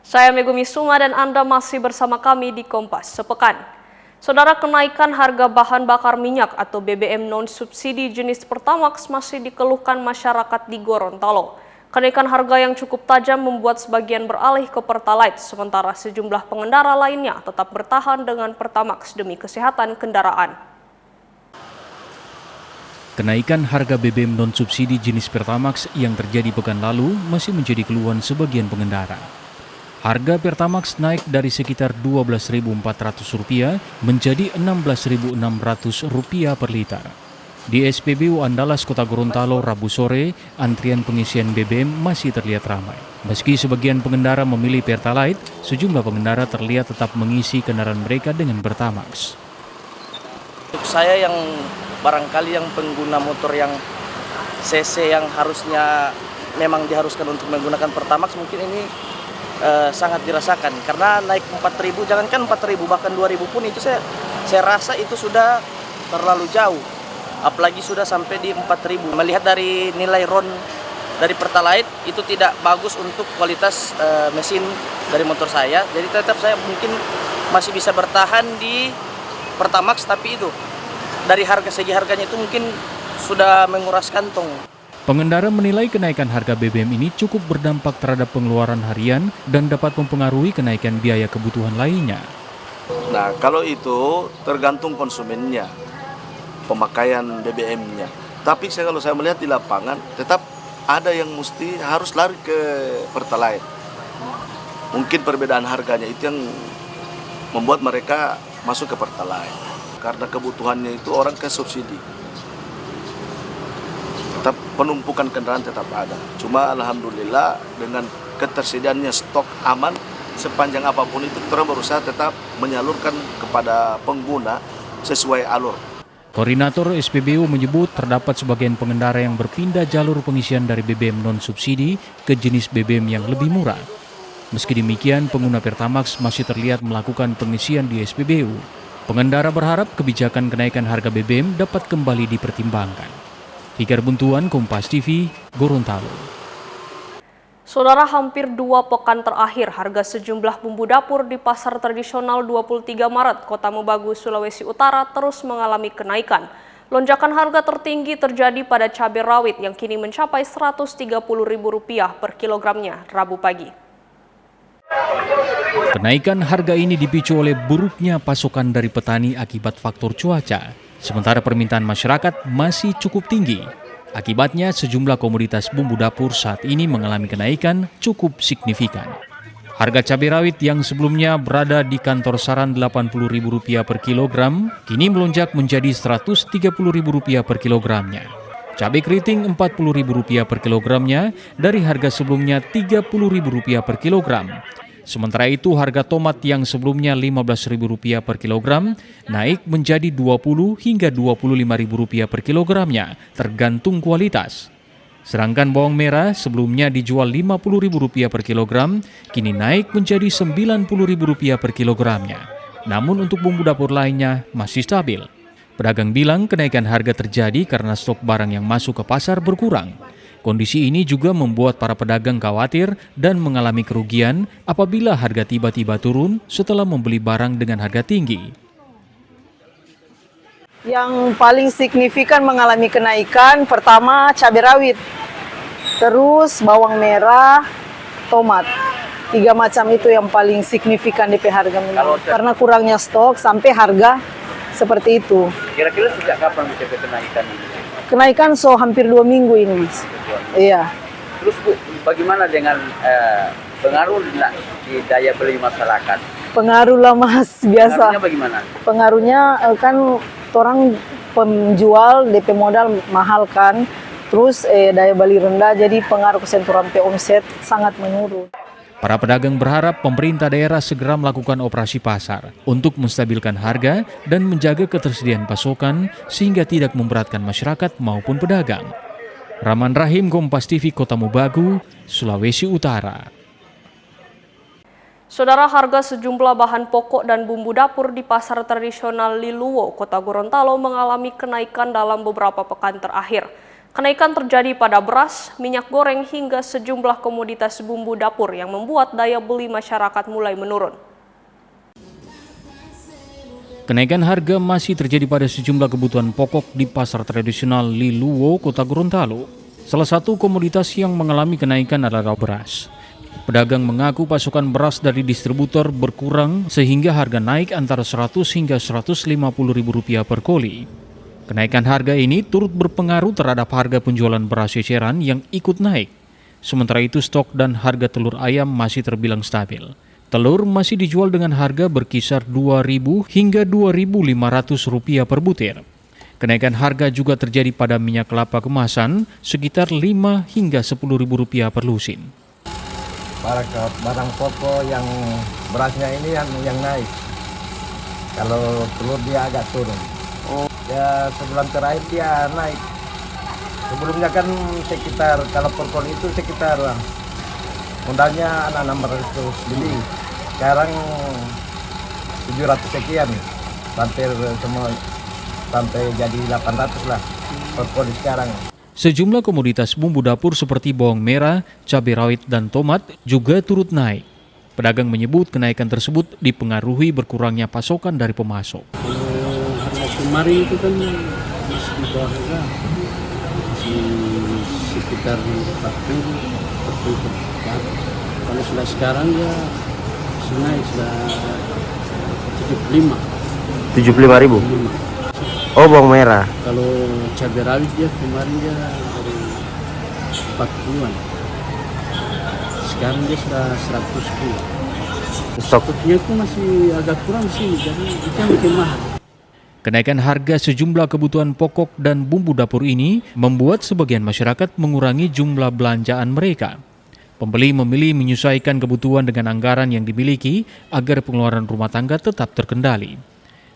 [SPEAKER 1] Saya Megumi Suma dan Anda masih bersama kami di Kompas Sepekan. Saudara, kenaikan harga bahan bakar minyak atau BBM non-subsidi jenis Pertamax masih dikeluhkan masyarakat di Gorontalo. Kenaikan harga yang cukup tajam membuat sebagian beralih ke Pertalite, sementara sejumlah pengendara lainnya tetap bertahan dengan Pertamax demi kesehatan kendaraan.
[SPEAKER 2] Kenaikan harga BBM non-subsidi jenis Pertamax yang terjadi pekan lalu masih menjadi keluhan sebagian pengendara. Harga Pertamax naik dari sekitar Rp12.400 menjadi Rp16.600 per liter. Di SPBU Andalas Kota Gorontalo Rabu sore, antrian pengisian BBM masih terlihat ramai. Meski sebagian pengendara memilih Pertalite, sejumlah pengendara terlihat tetap mengisi kendaraan mereka dengan Pertamax.
[SPEAKER 23] Untuk saya yang barangkali yang pengguna motor yang CC yang harusnya memang diharuskan untuk menggunakan Pertamax, mungkin ini sangat dirasakan karena naik 4.000, jangankan 4.000 bahkan 2.000 pun itu saya rasa itu sudah terlalu jauh, apalagi sudah sampai di 4.000. Melihat dari nilai RON dari Pertalite itu tidak bagus untuk kualitas mesin dari motor saya, jadi tetap saya mungkin masih bisa bertahan di Pertamax, tapi itu dari segi harganya itu mungkin sudah menguras kantong.
[SPEAKER 2] Pengendara menilai kenaikan harga BBM ini cukup berdampak terhadap pengeluaran harian dan dapat mempengaruhi kenaikan biaya kebutuhan lainnya.
[SPEAKER 24] Nah, kalau itu tergantung konsumennya, pemakaian BBM-nya. Tapi kalau saya melihat di lapangan, tetap ada yang mesti harus lari ke Pertalite. Mungkin perbedaan harganya itu yang membuat mereka masuk ke Pertalite. Karena kebutuhannya itu orang ke subsidi. Tetap penumpukan kendaraan tetap ada. Cuma alhamdulillah dengan ketersediaannya stok aman, sepanjang apapun itu kita berusaha tetap menyalurkan kepada pengguna sesuai alur.
[SPEAKER 2] Koordinator SPBU menyebut terdapat sebagian pengendara yang berpindah jalur pengisian dari BBM non-subsidi ke jenis BBM yang lebih murah. Meski demikian, pengguna Pertamax masih terlihat melakukan pengisian di SPBU. Pengendara berharap kebijakan kenaikan harga BBM dapat kembali dipertimbangkan. Fikar Buntuan, Kompas TV, Gorontalo.
[SPEAKER 1] Saudara, hampir 2 pekan terakhir harga sejumlah bumbu dapur di pasar tradisional 23 Maret, Kota Mebagu, Sulawesi Utara terus mengalami kenaikan. Lonjakan harga tertinggi terjadi pada cabai rawit yang kini mencapai Rp130.000 per kilogramnya Rabu pagi.
[SPEAKER 2] Kenaikan harga ini dipicu oleh buruknya pasokan dari petani akibat faktor cuaca. Sementara permintaan masyarakat masih cukup tinggi. Akibatnya sejumlah komoditas bumbu dapur saat ini mengalami kenaikan cukup signifikan. Harga cabai rawit yang sebelumnya berada di kantor saran Rp80.000 per kilogram, kini melonjak menjadi Rp130.000 per kilogramnya. Cabai keriting Rp40.000 per kilogramnya dari harga sebelumnya Rp30.000 per kilogram. Sementara itu harga tomat yang sebelumnya Rp15.000 per kilogram naik menjadi Rp20 hingga Rp25.000 per kilogramnya, tergantung kualitas. Sedangkan bawang merah sebelumnya dijual Rp50.000 per kilogram, kini naik menjadi Rp90.000 per kilogramnya. Namun untuk bumbu dapur lainnya masih stabil. Pedagang bilang kenaikan harga terjadi karena stok barang yang masuk ke pasar berkurang. Kondisi ini juga membuat para pedagang khawatir dan mengalami kerugian apabila harga tiba-tiba turun setelah membeli barang dengan harga tinggi.
[SPEAKER 3] Yang paling signifikan mengalami kenaikan pertama cabai rawit, terus bawang merah, tomat. 3 macam itu yang paling signifikan DP harga menurun. Karena kurangnya stok sampai harga seperti itu.
[SPEAKER 4] Kira-kira sejak kapan bisa kenaikan ini?
[SPEAKER 3] Kenaikan hampir 2 minggu ini, Mas. Iya.
[SPEAKER 4] Terus Bu, bagaimana dengan pengaruh di daya beli masyarakat?
[SPEAKER 3] Pengaruh lah Mas, biasa.
[SPEAKER 4] Pengaruhnya bagaimana?
[SPEAKER 3] Pengaruhnya kan orang penjual DP modal mahal kan, terus daya beli rendah, jadi pengaruh kesentuhan omset sangat menurun.
[SPEAKER 2] Para pedagang berharap pemerintah daerah segera melakukan operasi pasar untuk menstabilkan harga dan menjaga ketersediaan pasokan sehingga tidak memberatkan masyarakat maupun pedagang. Rahman Rahim, Kompas TV, Kota Mobagu, Sulawesi Utara.
[SPEAKER 1] Saudara, harga sejumlah bahan pokok dan bumbu dapur di pasar tradisional Liluwo, Kota Gorontalo mengalami kenaikan dalam beberapa pekan terakhir. Kenaikan terjadi pada beras, minyak goreng hingga sejumlah komoditas bumbu dapur yang membuat daya beli masyarakat mulai menurun.
[SPEAKER 2] Kenaikan harga masih terjadi pada sejumlah kebutuhan pokok di pasar tradisional Liluwo, Kota Gorontalo. Salah satu komoditas yang mengalami kenaikan adalah beras. Pedagang mengaku pasokan beras dari distributor berkurang sehingga harga naik antara Rp100 hingga Rp150.000 per koli. Kenaikan harga ini turut berpengaruh terhadap harga penjualan beras eceran yang ikut naik. Sementara itu stok dan harga telur ayam masih terbilang stabil. Telur masih dijual dengan harga berkisar Rp2.000 hingga Rp2.500 per butir. Kenaikan harga juga terjadi pada minyak kelapa kemasan sekitar Rp5 hingga Rp10.000 per lusin.
[SPEAKER 5] Barang pokok yang berasnya ini yang naik. Kalau telur dia agak turun. Ya sebulan terakhir dia naik. Sebelumnya kan sekitar kalau per koli itu sekitar modalnya 600 beli. Sekarang 700 sekian. Sampai jadi 800 lah per koli sekarang.
[SPEAKER 2] Sejumlah komoditas bumbu dapur seperti bawang merah, cabai rawit, dan tomat juga turut naik. Pedagang menyebut kenaikan tersebut dipengaruhi berkurangnya pasokan dari pemasok.
[SPEAKER 21] Harga kemarin itu kan masih di bawah harga, masih sekitar 40 per. Kalau sudah sekarang ya naik sudah
[SPEAKER 4] 75.000. Oh, bawang merah.
[SPEAKER 21] Kalau cabai rawit dia kemarin dia dari 40-an. Sekarang dia sudah 110. Stoknya itu masih agak kurang sih, jadi itu yang bikin mahal.
[SPEAKER 2] Kenaikan harga sejumlah kebutuhan pokok dan bumbu dapur ini membuat sebagian masyarakat mengurangi jumlah belanjaan mereka. Pembeli memilih menyesuaikan kebutuhan dengan anggaran yang dimiliki agar pengeluaran rumah tangga tetap terkendali.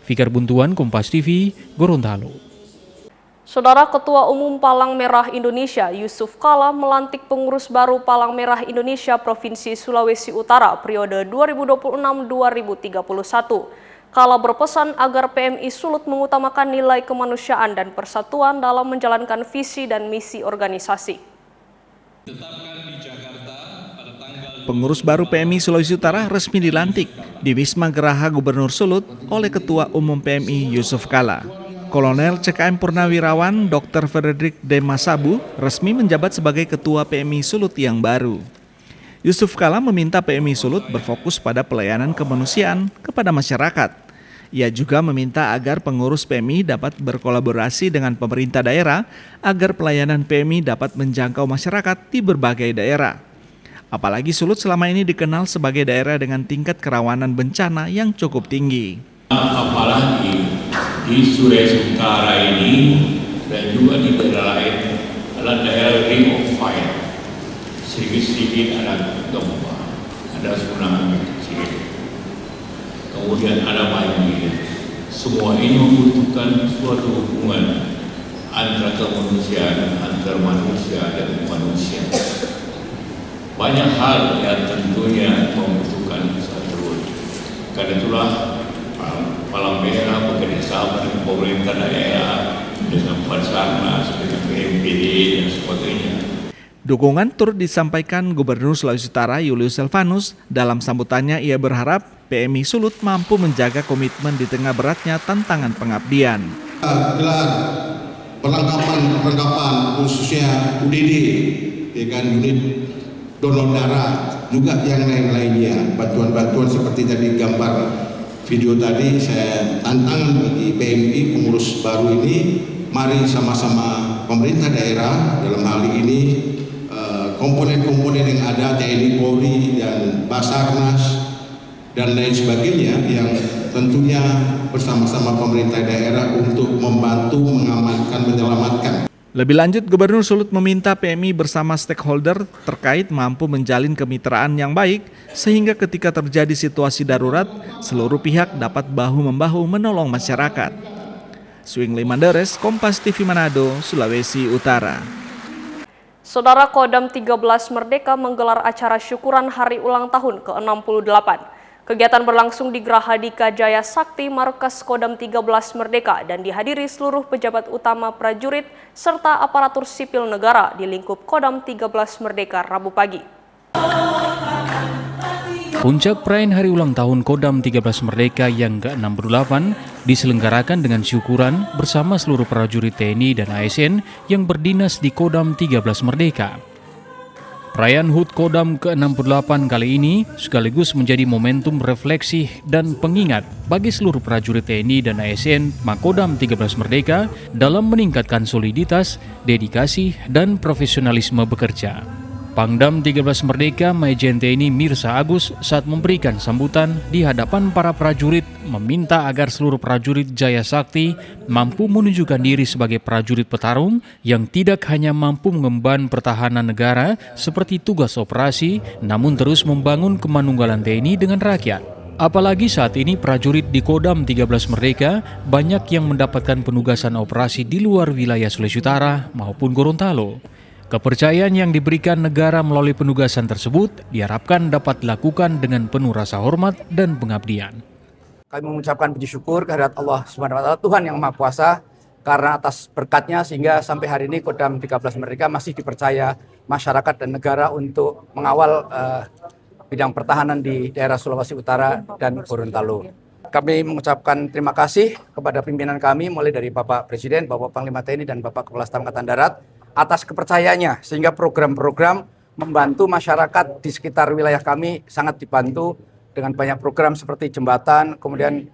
[SPEAKER 2] Fikar Buntuan, Kompas TV, Gorontalo.
[SPEAKER 1] Saudara, Ketua Umum Palang Merah Indonesia Yusuf Kala melantik pengurus baru Palang Merah Indonesia Provinsi Sulawesi Utara periode 2026-2031. Kala berpesan agar PMI Sulut mengutamakan nilai kemanusiaan dan persatuan dalam menjalankan visi dan misi organisasi.
[SPEAKER 16] Pengurus baru PMI Sulawesi Utara resmi dilantik di Wisma Geraha Gubernur Sulut oleh Ketua Umum PMI Yusuf Kala. Kolonel CKM Purnawirawan Dr. Frederick D. Masabu resmi menjabat sebagai Ketua PMI Sulut yang baru. Yusuf Kala meminta PMI Sulut berfokus pada pelayanan kemanusiaan kepada masyarakat. Ia juga meminta agar pengurus PMI dapat berkolaborasi dengan pemerintah daerah agar pelayanan PMI dapat menjangkau masyarakat di berbagai daerah. Apalagi Sulut selama ini dikenal sebagai daerah dengan tingkat kerawanan bencana yang cukup tinggi.
[SPEAKER 6] Apalagi di Sulawesi Utara ini dan juga di daerah lain adalah daerah ring of fire. Sedikit-sedikit ada gempa, ada tsunami kecil, kemudian ada banjir. Semua ini membutuhkan suatu hubungan antara kemanusiaan, antara manusia dan manusia. Banyak hal yang tentunya membutuhkan satu. Karena itulah Palang Merah bekerjasama dengan pemerintah daerah, dengan Basarnas, dengan BNPB dan sebagainya.
[SPEAKER 16] Dukungan turut disampaikan Gubernur Sulawesi Utara Julius Silvanus. Dalam sambutannya ia berharap PMI Sulut mampu menjaga komitmen di tengah beratnya tantangan pengabdian.
[SPEAKER 7] Gelar perlengkapan khususnya UDD dengan unit donor darah juga yang lain-lainnya, bantuan-bantuan seperti tadi gambar video tadi. Saya tantangan bagi PMI pengurus baru ini, mari sama-sama pemerintah daerah dalam hal ini komponen-komponen yang ada TNI, Polri, dan Basarnas dan lain sebagainya yang tentunya bersama-sama pemerintah daerah untuk membantu mengamankan, menyelamatkan.
[SPEAKER 16] Lebih lanjut, Gubernur Sulut meminta PMI bersama stakeholder terkait mampu menjalin kemitraan yang baik sehingga ketika terjadi situasi darurat, seluruh pihak dapat bahu-membahu menolong masyarakat. Swingly Mandares, Kompas TV Manado, Sulawesi Utara.
[SPEAKER 1] Saudara, Kodam 13 Merdeka menggelar acara syukuran hari ulang tahun ke-68. Kegiatan berlangsung di Grahadika Jaya Sakti, Markas Kodam 13 Merdeka dan dihadiri seluruh pejabat utama prajurit serta aparatur sipil negara di lingkup Kodam 13 Merdeka Rabu pagi.
[SPEAKER 2] Puncak perayaan hari ulang tahun Kodam 13 Merdeka yang ke-68 diselenggarakan dengan syukuran bersama seluruh prajurit TNI dan ASN yang berdinas di Kodam 13 Merdeka. Perayaan HUT Kodam ke-68 kali ini sekaligus menjadi momentum refleksi dan pengingat bagi seluruh prajurit TNI dan ASN Makodam 13 Merdeka dalam meningkatkan soliditas, dedikasi, dan profesionalisme bekerja. Pangdam 13 Merdeka Majen TNI Mirsa Agus saat memberikan sambutan di hadapan para prajurit meminta agar seluruh prajurit Jaya Sakti mampu menunjukkan diri sebagai prajurit petarung yang tidak hanya mampu mengemban pertahanan negara seperti tugas operasi, namun terus membangun kemanunggalan TNI dengan rakyat. Apalagi saat ini prajurit di Kodam 13 Merdeka banyak yang mendapatkan penugasan operasi di luar wilayah Sulawesi Utara maupun Gorontalo. Kepercayaan yang diberikan negara melalui penugasan tersebut diharapkan dapat dilakukan dengan penuh rasa hormat dan pengabdian.
[SPEAKER 8] Kami mengucapkan puji syukur kehadirat Allah SWT, Tuhan yang Maha Kuasa, karena atas berkatnya sehingga sampai hari ini Kodam 13 Merdeka masih dipercaya masyarakat dan negara untuk mengawal bidang pertahanan di daerah Sulawesi Utara dan Gorontalo. Kami mengucapkan terima kasih kepada pimpinan kami mulai dari Bapak Presiden, Bapak Panglima TNI dan Bapak Kepala Staf Angkatan Darat atas kepercayaannya sehingga program-program membantu masyarakat di sekitar wilayah kami sangat dibantu dengan banyak program seperti jembatan, kemudian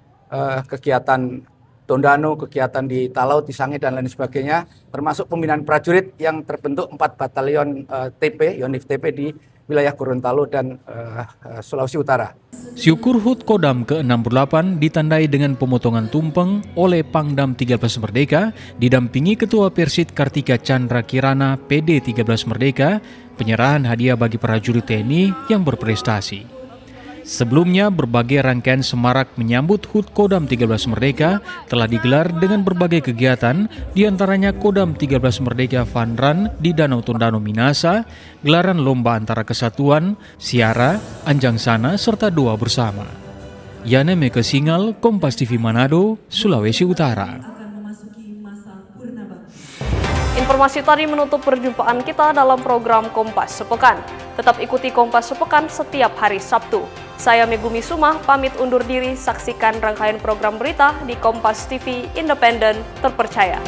[SPEAKER 8] kegiatan Tondano, kegiatan di Talau, di Sange dan lain sebagainya, termasuk pembinaan prajurit yang terbentuk 4 batalion TP, Yonif TP di wilayah Gorontalo dan Sulawesi Utara.
[SPEAKER 2] Syukur HUT Kodam ke-68 ditandai dengan pemotongan tumpeng oleh Pangdam 13 Merdeka didampingi Ketua Persid Kartika Chandra Kirana PD 13 Merdeka, penyerahan hadiah bagi prajurit TNI yang berprestasi. Sebelumnya, berbagai rangkaian semarak menyambut HUT Kodam 13 Merdeka telah digelar dengan berbagai kegiatan, diantaranya Kodam 13 Merdeka Fun Run di Danau Tondano Minasa, gelaran lomba antara kesatuan, siara, anjang sana, serta doa bersama. Yana Meke Singal, Kompas TV Manado, Sulawesi Utara.
[SPEAKER 1] Informasi tadi menutup perjumpaan kita dalam program Kompas Sepekan. Tetap ikuti Kompas Sepekan setiap hari Sabtu. Saya Megumi Sumah pamit undur diri, saksikan rangkaian program berita di Kompas TV Independen Terpercaya.